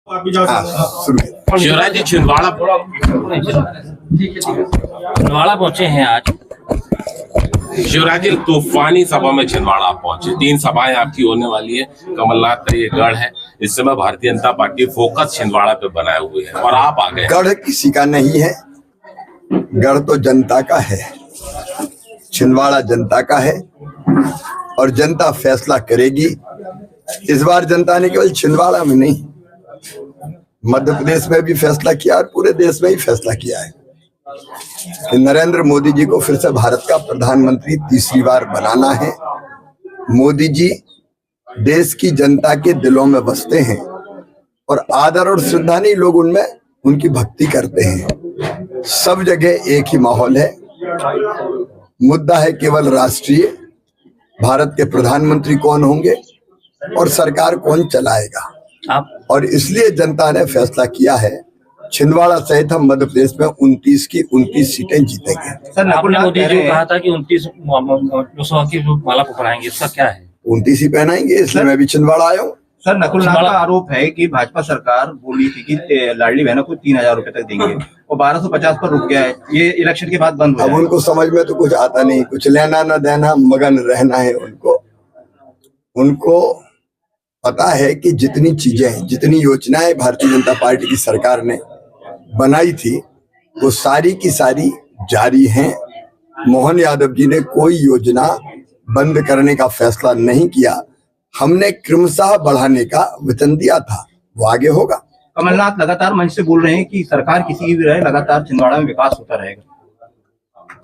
शिवराज जी छिंदवाड़ा पहुंचे हैं आज। शिवराज जी तूफानी सभा में छिंदवाड़ा आप पहुंचे। 3 सभाएं आपकी होने वाली है। कमलनाथ का ये गढ़ है। इस समय भारतीय जनता पार्टी फोकस छिंदवाड़ा पे बनाए हुए है और आप आ गए। गढ़ किसी का नहीं है, गढ़ तो जनता का है। छिंदवाड़ा जनता का है और जनता फैसला करेगी। इस बार जनता ने केवल छिंदवाड़ा में नहीं, मध्य प्रदेश में भी फैसला किया और पूरे देश में ही फैसला किया है कि नरेंद्र मोदी जी को फिर से भारत का प्रधानमंत्री तीसरी बार बनाना है। मोदी जी देश की जनता के दिलों में बसते हैं और आदर और श्रद्धा नहीं, लोग उनमें उनकी भक्ति करते हैं। सब जगह एक ही माहौल है। मुद्दा है केवल राष्ट्रीय, भारत के प्रधानमंत्री कौन होंगे और सरकार कौन चलाएगा। और इसलिए जनता ने फैसला किया है छिंदवाड़ा सहित हम मध्य प्रदेश में 29 की 29 सीटें जीतेंगे। सर, आपने मोदी जी को कहा था कि 29 लोकसभा की माला पकड़ाएंगे, इसका क्या है? 29 ही पहनाएंगे, इसलिए मैं भी छिंदवाड़ा आया हूँ। सर, नकुलनाथ का आरोप है कि भाजपा सरकार बोली थी कि लाडली बहनों को 3000 रुपए तक देंगे और 1250 पर रुक गया है। ये इलेक्शन के बाद बंद हो अब उनको समझ में तो कुछ आता नहीं, कुछ लेना न देना, मगन रहना है उनको पता है कि जितनी चीजें, जितनी योजनाएं भारतीय जनता पार्टी की सरकार ने बनाई थी वो सारी की सारी जारी हैं। मोहन यादव जी ने कोई योजना बंद करने का फैसला नहीं किया। हमने क्रमशः बढ़ाने का वचन दिया था, वो आगे होगा। कमलनाथ लगातार मंच से बोल रहे हैं कि सरकार किसी की भी रहे, लगातार छिंदवाड़ा में विकास होता रहेगा।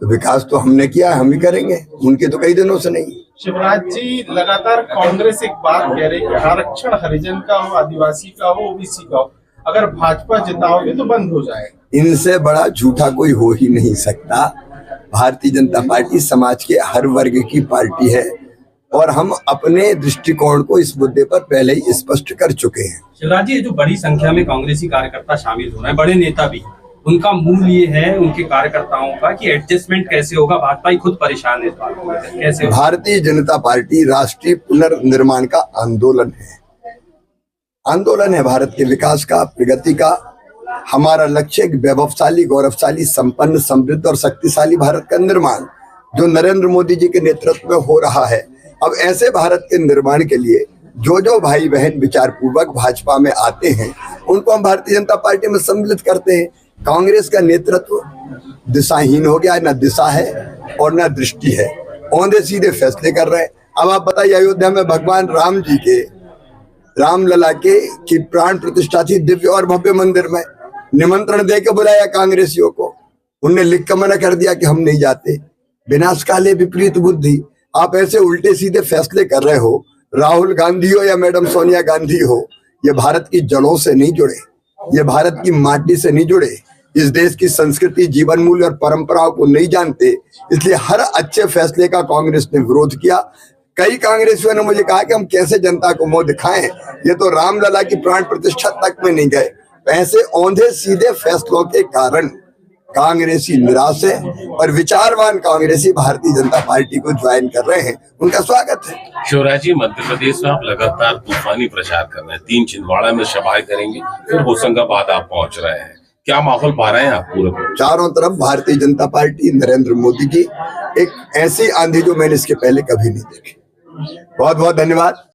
तो विकास तो हमने किया है, हम ही करेंगे, उनके तो कई दिनों से नहीं। शिवराज जी लगातार कांग्रेस एक बात कह रही है, आरक्षण हरिजन का हो, आदिवासी का हो, ओबीसी का हो, अगर भाजपा जिताओगे तो बंद हो जाएगा। इनसे बड़ा झूठा कोई हो ही नहीं सकता। भारतीय जनता पार्टी समाज के हर वर्ग की पार्टी है और हम अपने दृष्टिकोण को इस मुद्दे पर पहले ही स्पष्ट कर चुके हैं। शिवराज जी, जो बड़ी संख्या में कांग्रेसी कार्यकर्ता शामिल हो रहे हैं, बड़े नेता भी, उनका मूल ये है उनके कार्यकर्ताओं का कि एडजस्टमेंट कैसे होगा। भाजपा ही खुद परेशान है, कैसे होगा? भारतीय जनता पार्टी राष्ट्रीय पुनर्निर्माण का आंदोलन है भारत के विकास का, प्रगति का। हमारा लक्ष्य एक वैभवशाली, गौरवशाली, संपन्न, समृद्ध और शक्तिशाली भारत का निर्माण, जो नरेंद्र मोदी जी के नेतृत्व में हो रहा है। अब ऐसे भारत के निर्माण के लिए जो भाई बहन विचार पूर्वक भाजपा में आते हैं उनको हम भारतीय जनता पार्टी में सम्मिलित करते हैं। कांग्रेस का नेतृत्व दिशाहीन हो गया, न दिशा है और न दृष्टि है, औंधे सीधे फैसले कर रहे हैं। अब आप बताइए, अयोध्या में भगवान राम जी के, रामलला की प्राण प्रतिष्ठा थी, दिव्य और भव्य मंदिर में निमंत्रण दे के बुलाया कांग्रेसियों को, उनने लिख कर मना कर दिया कि हम नहीं जाते। विनाशकाले विपरीत बुद्धि। आप ऐसे उल्टे सीधे फैसले कर रहे हो। राहुल गांधी हो या मैडम सोनिया गांधी हो, ये भारत की जड़ों से नहीं जुड़े, ये भारत की माटी से नहीं जुड़े, इस देश की संस्कृति, जीवन मूल्य और परंपराओं को नहीं जानते। इसलिए हर अच्छे फैसले का कांग्रेस ने विरोध किया। कई कांग्रेसियों ने मुझे कहा कि हम कैसे जनता को मुंह दिखाएं, ये तो रामलला की प्राण प्रतिष्ठा तक में नहीं गए। ऐसे औंधे सीधे फैसलों के कारण कांग्रेसी निराश है और विचारवान कांग्रेसी भारतीय जनता पार्टी को ज्वाइन कर रहे हैं, उनका स्वागत है। शिवराज जी, मध्य प्रदेश में आप लगातार तूफानी प्रचार कर रहे हैं। 3 छिंदवाड़ा में सभाएं करेंगे, फिर होशंगाबाद आप पहुंच रहे हैं। क्या माहौल पा रहे हैं आप पूरे? चारों तरफ भारतीय जनता पार्टी, नरेंद्र मोदी की एक ऐसी आंधी जो मैंने इसके पहले कभी नहीं देखी। बहुत बहुत धन्यवाद।